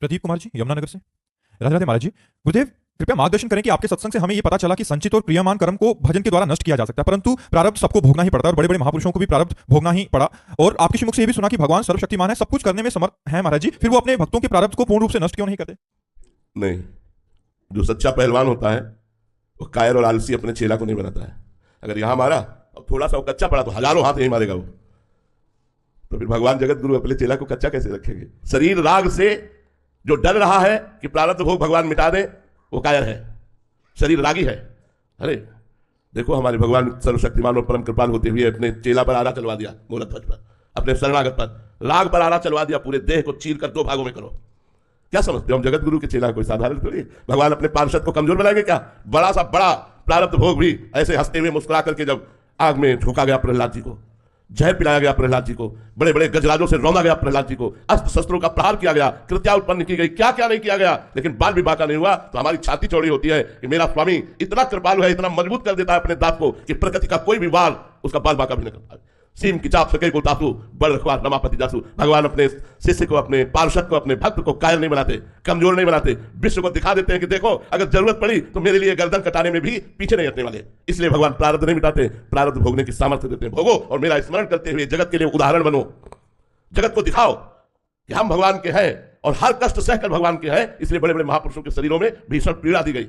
प्रदीप कुमार जी, यमुनानगर से। राधे राधे महाराज जी। गुरुदेव, कृपया मार्गदर्शन करें कि आपके सत्संग से हमें यह पता चला कि संचित और प्रियमान कर्म को भजन के द्वारा नष्ट किया जा सकता है, परंतु प्रारब्ध सबको भोगना ही पड़ता है और बड़े बड़े महापुरुषों को भी प्रारब्ध भोगना ही पड़ा। और आपके श्रीमुख से यह भी सुना कि भगवान सर्वशक्तिमान है, सब कुछ करने में समर्थ है महाराज जी, फिर वो अपने भक्तों के प्रारब्ध को पूर्ण रूप से नष्ट क्यों नहीं करते? नहीं, जो सच्चा पहलवान होता है वो कायर और आलसी अपने चेला को नहीं बनाता है। अगर यहां मारा और थोड़ा सा वो कच्चा पड़ा तो हजारों हाथ यही मारेगा वो। तो फिर भगवान जगत गुरु अपने चेला को कच्चा कैसे रखेंगे? शरीर राग से जो डर रहा है कि प्रारब्ध भोग भगवान मिटा दे, वो कायर है, शरीर रागी है। अरे देखो, हमारे भगवान सर्वशक्तिमान और परम कृपाल होते हुए अपने चेला पर आरा चलवा दिया, मूलत ध्वज पर, अपने शरणागत पर राग पर आरा चलवा दिया, पूरे देह को चीर कर 2 भागों में करो। क्या समझते हो हम जगत गुरु के चेला कोई साधारण थोड़ी? भगवान अपने पार्षद को कमजोर बनाएंगे क्या? बड़ा सा बड़ा प्रारब्ध भोग भी ऐसे हंसते हुए मुस्कुरा करके जब आग में झोंका गया प्रहलाद जी को, जहर पिलाया गया प्रहलाद जी को, बड़े बड़े गजराजों से रौंदा गया प्रहलाद जी को, अस्त्र शस्त्रों का प्रहार किया गया, कृत्या उत्पन्न की गई, क्या क्या नहीं किया गया, लेकिन बाल विवाह का नहीं हुआ। तो हमारी छाती चौड़ी होती है कि मेरा स्वामी इतना कृपालु है, इतना मजबूत कर देता है अपने दास को कि प्रकृति का कोई भी वार उसका बाल बाका भी नहीं करता। सीम की चाप सके को तासु, बड़ रखवार नमापति दासु। भगवान अपने शिष्य को, अपने पार्षद को, अपने भक्त को कायर नहीं बनाते, कमजोर नहीं बनाते, विश्व को दिखा देते हैं कि देखो अगर जरूरत पड़ी तो मेरे लिए गर्दन कटाने में भी पीछे नहीं हटने वाले। इसलिए भगवान प्रारब्ध नहीं मिटाते, प्रारब्ध भोगने की सामर्थ्य देते हैं। भोगो और मेरा स्मरण करते हुए जगत के लिए उदाहरण बनो, जगत को दिखाओ कि हम भगवान के हैं और हर कष्ट सहकर भगवान के हैं। इसलिए बड़े बड़े महापुरुषों के शरीरों में भीषण पीड़ा दी गई।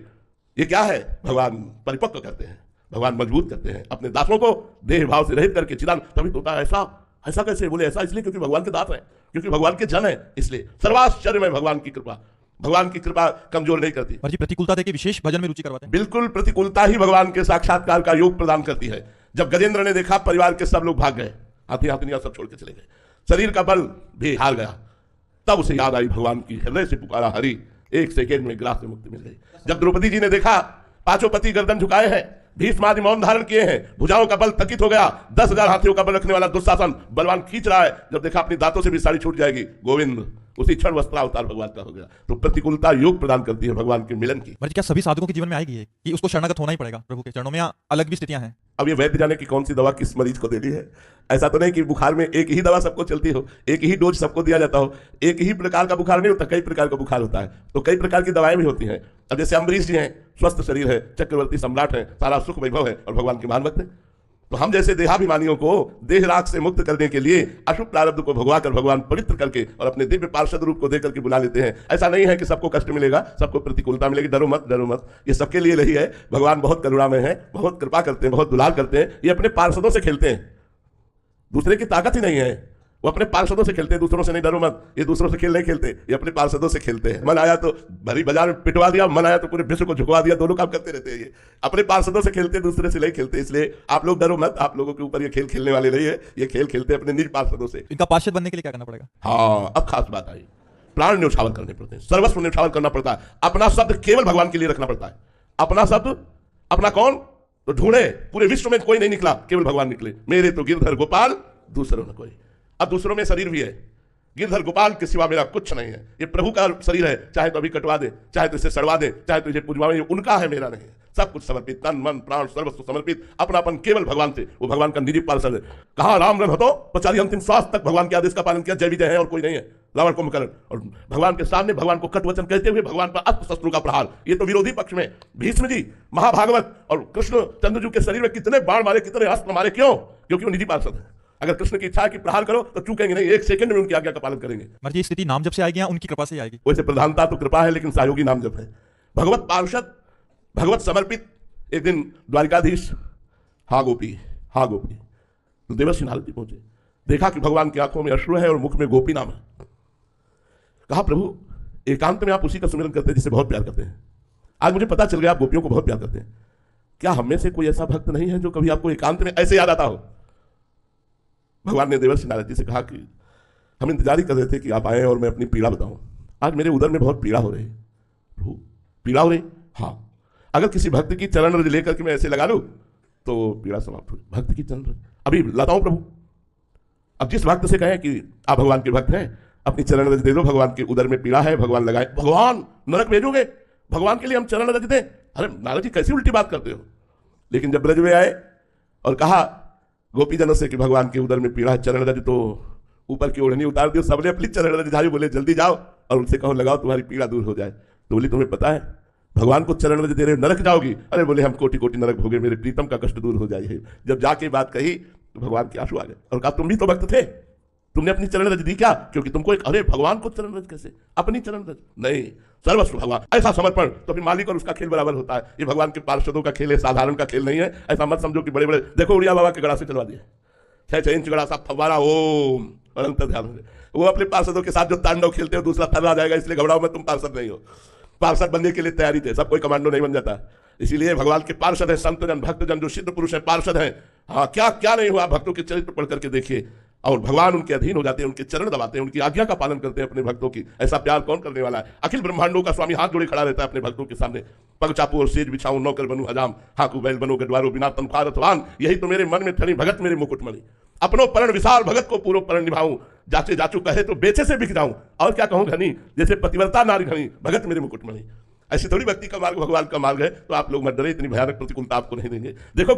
ये क्या है? भगवान परिपक्व करते हैं, भगवान मजबूत करते हैं अपने दासों को, देह भाव से रहित करके चिदान। तभी तो होता है ऐसा। ऐसा कैसे बोले? ऐसा इसलिए क्योंकि भगवान के दास हैं, क्योंकि भगवान के जन हैं। इसलिए सर्वाश्चर्य में भगवान की कृपा, भगवान की कृपा कमजोर नहीं करती। जी, प्रतिकूलता देके विशेष भजन में रुचि करवाते हैं। बिल्कुल, प्रतिकूलता ही भगवान के साक्षात्कार का योग प्रदान करती है। जब गजेंद्र ने देखा परिवार के सब लोग भाग गए, हाथी हाथनियां सब छोड़ के चले गए, शरीर का बल भी हार गया, तब उसे याद आई भगवान की, हृदय से पुकारा हरि, 1 सेकेंड में ग्रास से मुक्ति मिल गई। जब द्रौपदी जी ने देखा 5 पति गर्दन झुकाए हैं, भीष्मादि मौन धारण किए हैं, भुजाओं का बल थकित हो गया, 10,000 हाथियों का बल रखने वाला दुशासन बलवान खींच रहा है, जब देखा अपनी दांतों से भी साड़ी छूट जाएगी, गोविंद उसी क्षण वस्त्रावतार भगवान का हो गया। तो प्रतिकूलता योग प्रदान करती है भगवान के मिलन की। क्या सभी साधकों के जीवन में आएगी कि उसको शरणागत होना ही पड़ेगा प्रभु के चरणों में, या अलग भी स्थितियां हैं? अब ये वैद्य जाने की कौन सी दवा किस मरीज को देनी है। ऐसा तो नहीं कि बुखार में एक ही दवा सबको चलती हो, एक ही डोज सबको दिया जाता हो। एक ही प्रकार का बुखार नहीं होता, कई प्रकार का बुखार होता है, तो कई प्रकार की दवाएं भी होती हैं। अब जैसे अम्बरीश जी हैं, स्वस्थ शरीर है, चक्रवर्ती सम्राट है, सारा सुख वैभव है और भगवान के महान भक्त हैं। तो हम जैसे देहाभिमानियों को देह राग से मुक्त करने के लिए अशुभ प्रारब्ध को भगवाकर भगवान पवित्र करके और अपने दिव्य पार्षद रूप को देकर के बुला लेते हैं। ऐसा नहीं है कि सबको कष्ट मिलेगा, सबको प्रतिकूलता मिलेगी, डरो मत, डरो मत। ये सबके लिए नहीं है। भगवान बहुत करुणामय है, बहुत कृपा करते हैं, बहुत दुलार करते हैं। ये अपने पार्षदों से खेलते हैं, दूसरे की ताकत ही नहीं है। वो अपने पार्षदों से खेलते हैं, दूसरों से नहीं। डरो मत, ये दूसरों से खेल नहीं खेलते, ये अपने पार्षदों से खेलते हैं। मन आया तो भरी बाजार में पिटवा दिया, मन आया तो पूरे विश्व को झुकवा दिया, दोनों काम करते रहते हैं। ये अपने पार्षदों से खेलते हैं, दूसरे से नहीं खेलते। इसलिए आप लोग डरो मत, आप लोगों के ऊपर ये खेल खेलने वाले नहीं है, ये खेल खेलते हैं अपने निज पार्षदों से। इनका पार्षद बनने के लिए क्या करना पड़ेगा? हाँ, अब खास बात आई, प्राण न्यौछावर करने पड़ते हैं, सर्वस्व न्यौछावर करना पड़ता है। अपना शब्द केवल भगवान के लिए रखना पड़ता है। अपना शब्द, अपना कौन? तो ढूंढे, पूरे विश्व में कोई नहीं निकला, केवल भगवान निकले। मेरे तो गिरधर गोपाल, दूसरों में कोई। अब दूसरों में शरीर भी है, गिरधर गोपाल के सिवा मेरा कुछ नहीं है। ये प्रभु का शरीर है, चाहे तो अभी कटवा दे, चाहे तो इसे सड़वा दे, चाहे तो इसे पुजवावे, उनका है, मेरा नहीं है। सब कुछ समर्पित, तन मन प्राण सर्वस्व समर्पित, अपनापन केवल भगवान से। वो भगवान का निजी पार्षद है। कहा राम रन हो तो पचारी अंतिम श्वास तक भगवान के आदेश का पालन किया। जय विजय है और कोई नहीं है, रावण कुंभकर्ण। और भगवान के सामने भगवान को कट वचन कहते हुए भगवान पर अस्त्र शस्त्रों का प्रहार। ये तो विरोधी पक्ष में भीष्म जी, महाभागवत और कृष्ण चंद्रजू के शरीर में कितने बाण मारे, कितने अस्त्र मारे। क्यों? क्योंकि वो निजी पार्षद है। अगर कृष्ण की इच्छा है कि प्रहार करो तो चूकेंगे नहीं, 1 सेकंड में उनकी आज्ञा का पालन करेंगे। मर्जी स्थिति नाम जब से आएगी या उनकी कृपा से आएगी? वैसे प्रधानता तो कृपा है, लेकिन सहयोगी नाम जप है। भगवत पार्षद, भगवत समर्पित। एक दिन द्वारिकाधीश, हाँ गोपी, हाँ गोपी, तो देवर्षि नारद जी पहुंचे, देखा कि भगवान की आंखों में अश्रु है और मुख में गोपी नाम है। कहा प्रभु, एकांत में आप उसी का सुमिरन करते हैं जिसे बहुत प्यार करते हैं। आज मुझे पता चल गया आप गोपियों को बहुत प्यार करते हैं। क्या हम में से कोई ऐसा भक्त नहीं है जो कभी आपको एकांत में ऐसे याद आता हो? भगवान ने देवर्षि नारद जी से कहा कि हम इंतजार ही कर रहे थे कि आप आए और मैं अपनी पीड़ा बताऊं। आज मेरे उदर में बहुत पीड़ा हो रही है। प्रभु, पीड़ा हो रही? हाँ। अगर किसी भक्त की चरण रज लेकर के मैं ऐसे लगा लूं तो पीड़ा समाप्त हो। भक्त की चरण रज अभी लाता हूं प्रभु। अब जिस भक्त से कहें कि आप भगवान के भक्त हैं, अपनी चरण रज दे दो, भगवान के उदर में पीड़ा है, भगवान लगाए। भगवान नरक भेजोगे? भगवान के लिए हम चरण रज दें? अरे नारद जी, कैसी उल्टी बात करते हो। लेकिन जब ब्रज में आए और कहा गोपीजनों से कि भगवान के उदर में पीड़ा है, चरण रज तो ऊपर की ओढ़नी उतार दियो। सबने अपनी चरण रज धारी, बोले जल्दी जाओ और उनसे कहो लगाओ तुम्हारी पीड़ा दूर हो जाए। तो बोली तुम्हें पता है भगवान को चरण रज दे रहे नरक जाओगी? अरे बोले हम कोटि कोटि नरक भोगे, मेरे प्रीतम का कष्ट दूर हो जाए। जब जाके बात कही तो भगवान के आंसू आ गए और कहा तुम भी तो भक्त थे, तुमने अपनी चरण रज दी क्या? क्योंकि तुमको एक, अरे भगवान को चरण रज कैसे, अपनी चरण रज नहीं, सर्वस्व भगवान। ऐसा समर्पण तो फिर मालिक और उसका खेल बराबर होता है। ये भगवान के पार्षदों का खेल है, साधारण का खेल नहीं है। ऐसा मत समझो कि बड़े बड़े, देखो उड़िया बाबा के गड़ा से चलवा दिया 6 इंच गड़ा सा फव्वारा, ओम अनंत ध्यान। वो अपने पार्षदों के साथ जो तांडव खेलते हो दूसरा थर्रा जाएगा, इसलिए घबराओ मत, तुम पार्षद नहीं हो। पार्षद बनने के लिए तैयारी थे, सब कोई कमांडो नहीं बन जाता। इसीलिए भगवान के पार्षद है संत जन, भक्त जन, जो सिद्ध पुरुष है पार्षद है। हाँ, क्या क्या नहीं हुआ, भक्तों के चरित्र पढ़ करके देखिए। और भगवान उनके अधीन हो जाते हैं, उनके चरण दबाते हैं, उनकी आज्ञा का पालन करते हैं अपने भक्तों की। ऐसा प्यार कौन करने वाला है? अखिल ब्रह्मांडों का स्वामी हाथ जोड़े खड़ा रहता है अपने भक्तों के सामने। पग चापू और सेज बिछाऊं, नौकर बनूं हजाम, हाँकू बैल बनूं गजवारो, बिना तनख्वाह रथवान, यही तो मेरे मन में ठनी भगत मेरे मुकुटमणि। अपनो परण विशाल भगत को पूर्व परण निभाऊं, जाचे जाचू कहे तो बेचे से बिक जाऊं, और क्या कहूं घनी, जैसे पतिव्रता नारी घनी, भगत मेरे मुकुटमणि। ऐसी थोड़ी भक्ति का मार्ग भगवान का मार्ग है। तो आप लोग मत डरे, इतनी भयानक प्रतिकूलता आपको नहीं देंगे। देखो